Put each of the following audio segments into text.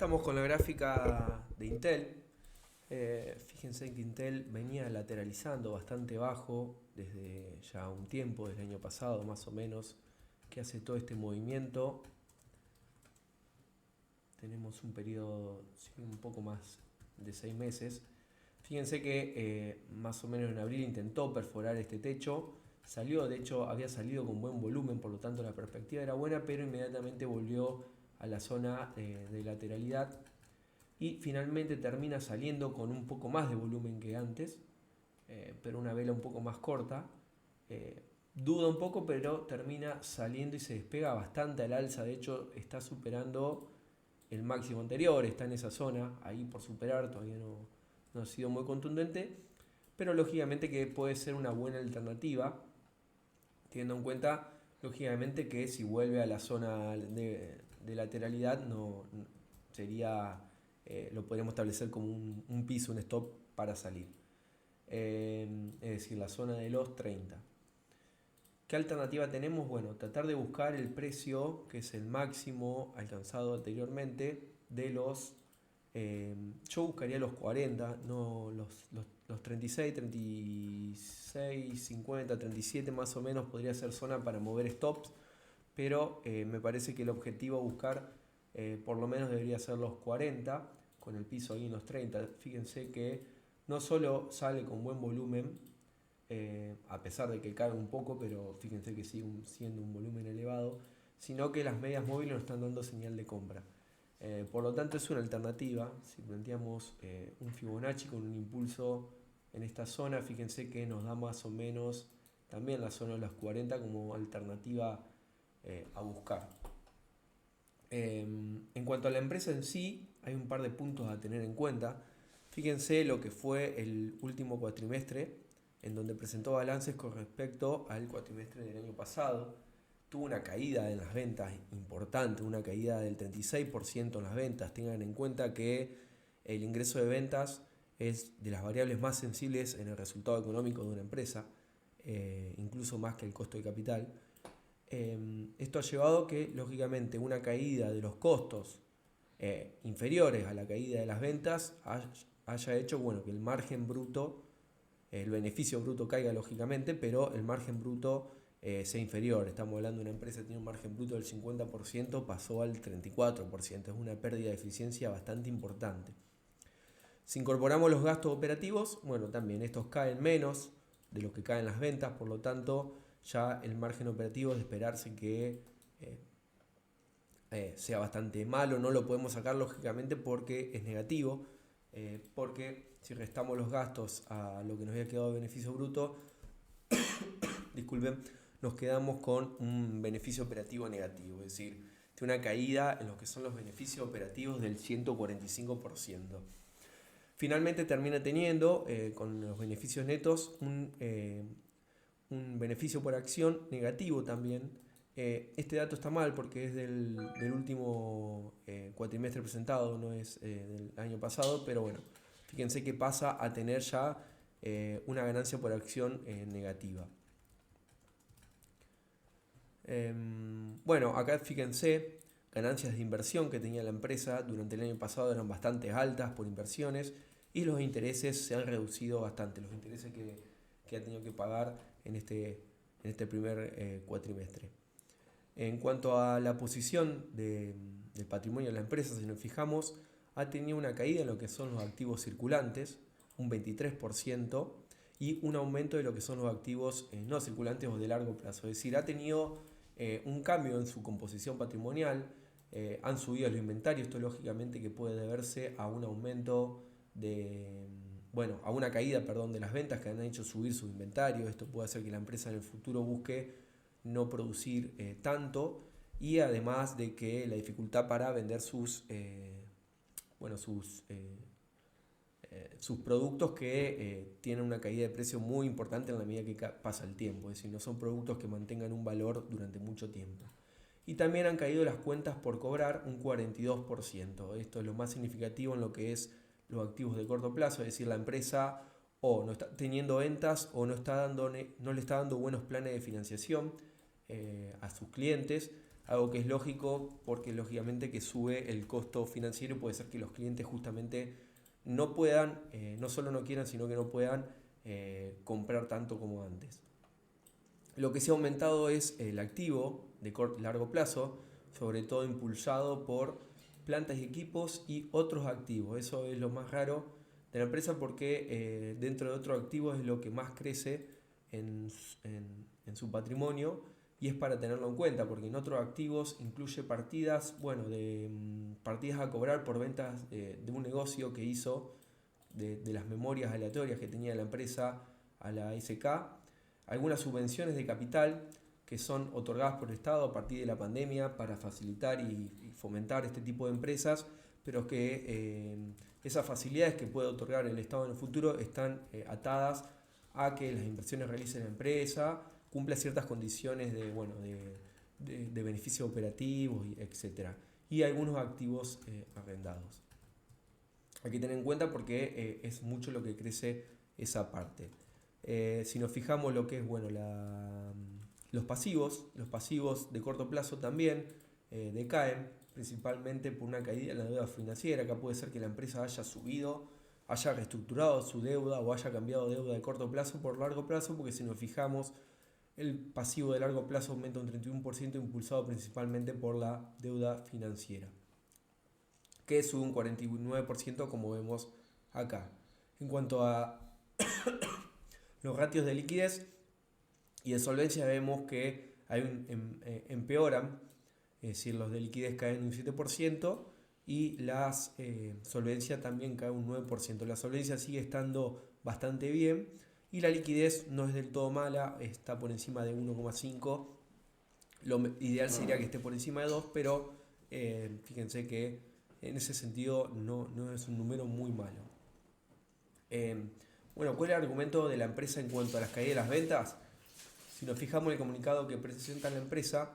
estamos con la gráfica de Intel. Fíjense que Intel venía lateralizando bastante bajo desde ya un tiempo, desde el año pasado más o menos, que hace todo este movimiento. Tenemos un periodo un poco más de 6 meses. Fíjense que más o menos en abril intentó perforar este techo. Salió, de hecho había salido con buen volumen, por lo tanto la perspectiva era buena, pero inmediatamente volvió a la zona de lateralidad y finalmente termina saliendo con un poco más de volumen que antes, pero una vela un poco más corta. Duda un poco, pero termina saliendo y se despega bastante al alza. De hecho está superando el máximo anterior, está en esa zona, ahí por superar, todavía no ha sido muy contundente, pero lógicamente que puede ser una buena alternativa, teniendo en cuenta lógicamente que si vuelve a la zona de lateralidad no sería, lo podríamos establecer como un piso, un stop para salir, es decir, la zona de los 30. ¿Qué alternativa tenemos? Bueno, tratar de buscar el precio que es el máximo alcanzado anteriormente de los... yo buscaría los 40, no los 36, 36, 50, 37 más o menos podría ser zona para mover stops, pero me parece que el objetivo a buscar por lo menos debería ser los 40, con el piso ahí en los 30. Fíjense que no solo sale con buen volumen, a pesar de que cae un poco, pero fíjense que sigue siendo un volumen elevado, sino que las medias móviles nos están dando señal de compra. Por lo tanto es una alternativa. Si planteamos un Fibonacci con un impulso en esta zona, fíjense que nos da más o menos también la zona de las 40 como alternativa a buscar. En cuanto a la empresa en sí, hay un par de puntos a tener en cuenta. Fíjense lo que fue el último cuatrimestre, en donde presentó balances con respecto al cuatrimestre del año pasado. Tuvo una caída en las ventas importante, una caída del 36% en las ventas. Tengan en cuenta que el ingreso de ventas es de las variables más sensibles en el resultado económico de una empresa, incluso más que el costo de capital. Esto ha llevado que, lógicamente, una caída de los costos inferiores a la caída de las ventas haya hecho que el margen bruto, el beneficio bruto caiga lógicamente, pero el margen bruto sea inferior. Estamos hablando de una empresa que tiene un margen bruto del 50%, pasó al 34%. Es una pérdida de eficiencia bastante importante. Si incorporamos los gastos operativos, también estos caen menos de lo que caen las ventas, por lo tanto ya el margen operativo es de esperarse que sea bastante malo. No lo podemos sacar lógicamente porque es negativo, porque si restamos los gastos a lo que nos había quedado de beneficio bruto, disculpen, nos quedamos con un beneficio operativo negativo, es decir, de una caída en lo que son los beneficios operativos del 145%. Finalmente termina teniendo con los beneficios netos un beneficio por acción negativo también. Este dato está mal porque es del último cuatrimestre presentado, no es del año pasado, pero bueno, fíjense que pasa a tener ya una ganancia por acción negativa. Acá fíjense, ganancias de inversión que tenía la empresa durante el año pasado eran bastante altas por inversiones y los intereses se han reducido bastante, los intereses que ha tenido que pagar en este primer cuatrimestre. En cuanto a la posición del patrimonio de la empresa, si nos fijamos, ha tenido una caída en lo que son los activos circulantes, un 23%, y un aumento de lo que son los activos no circulantes o de largo plazo. Es decir, ha tenido un cambio en su composición patrimonial, han subido los inventarios. Esto lógicamente que puede deberse a un aumento a una caída, de las ventas que han hecho subir sus inventarios. Esto puede hacer que la empresa en el futuro busque no producir tanto, y además de que la dificultad para vender sus productos que tienen una caída de precio muy importante en la medida que pasa el tiempo, es decir, no son productos que mantengan un valor durante mucho tiempo. Y también han caído las cuentas por cobrar un 42%. Esto es lo más significativo en lo que es los activos de corto plazo, es decir, la empresa o no está teniendo ventas o no le está dando buenos planes de financiación a sus clientes, algo que es lógico porque lógicamente que sube el costo financiero y puede ser que los clientes justamente no puedan, no solo no quieran, sino que no puedan comprar tanto como antes. Lo que se ha aumentado es el activo de largo plazo, sobre todo impulsado por plantas y equipos y otros activos. Eso es lo más raro de la empresa porque dentro de otros activos es lo que más crece en su patrimonio y es para tenerlo en cuenta porque en otros activos incluye partidas, bueno, partidas a cobrar por ventas de un negocio que hizo de las memorias aleatorias que tenía la empresa a la SK, algunas subvenciones de capital que son otorgadas por el Estado a partir de la pandemia para facilitar y fomentar este tipo de empresas, pero que esas facilidades que puede otorgar el Estado en el futuro están atadas a que las inversiones realice la empresa, cumpla ciertas condiciones de beneficios operativos, etc. Y algunos activos arrendados. Hay que tener en cuenta porque es mucho lo que crece esa parte. Si nos fijamos lo que es los pasivos de corto plazo también decaen, principalmente por una caída en la deuda financiera. Acá puede ser que la empresa haya subido, haya reestructurado su deuda o haya cambiado deuda de corto plazo por largo plazo, porque si nos fijamos, el pasivo de largo plazo aumenta un 31%, impulsado principalmente por la deuda financiera, que sube un 49% como vemos acá. En cuanto a los ratios de liquidez y de solvencia, vemos que empeoran, es decir, los de liquidez caen un 7% y las solvencia también cae un 9%. La solvencia sigue estando bastante bien y la liquidez no es del todo mala, está por encima de 1,5. Lo ideal sería que esté por encima de 2, pero fíjense que en ese sentido no es un número muy malo. Bueno, ¿cuál es el argumento de la empresa en cuanto a las caídas de las ventas? Si nos fijamos en el comunicado que presenta la empresa,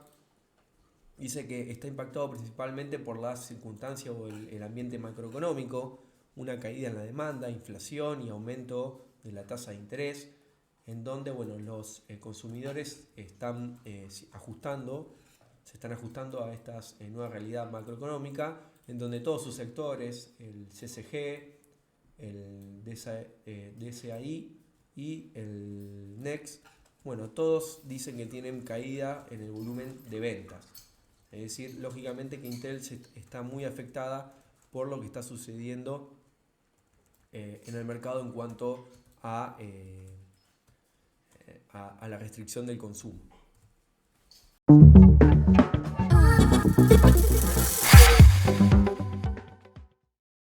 dice que está impactado principalmente por las circunstancias o el ambiente macroeconómico, una caída en la demanda, inflación y aumento de la tasa de interés, en donde los consumidores están se están ajustando a esta nueva realidad macroeconómica, en donde todos sus sectores, el CCG, el DSAI y el NEX, todos dicen que tienen caída en el volumen de ventas. Es decir, lógicamente que Intel está muy afectada por lo que está sucediendo en el mercado en cuanto a la restricción del consumo.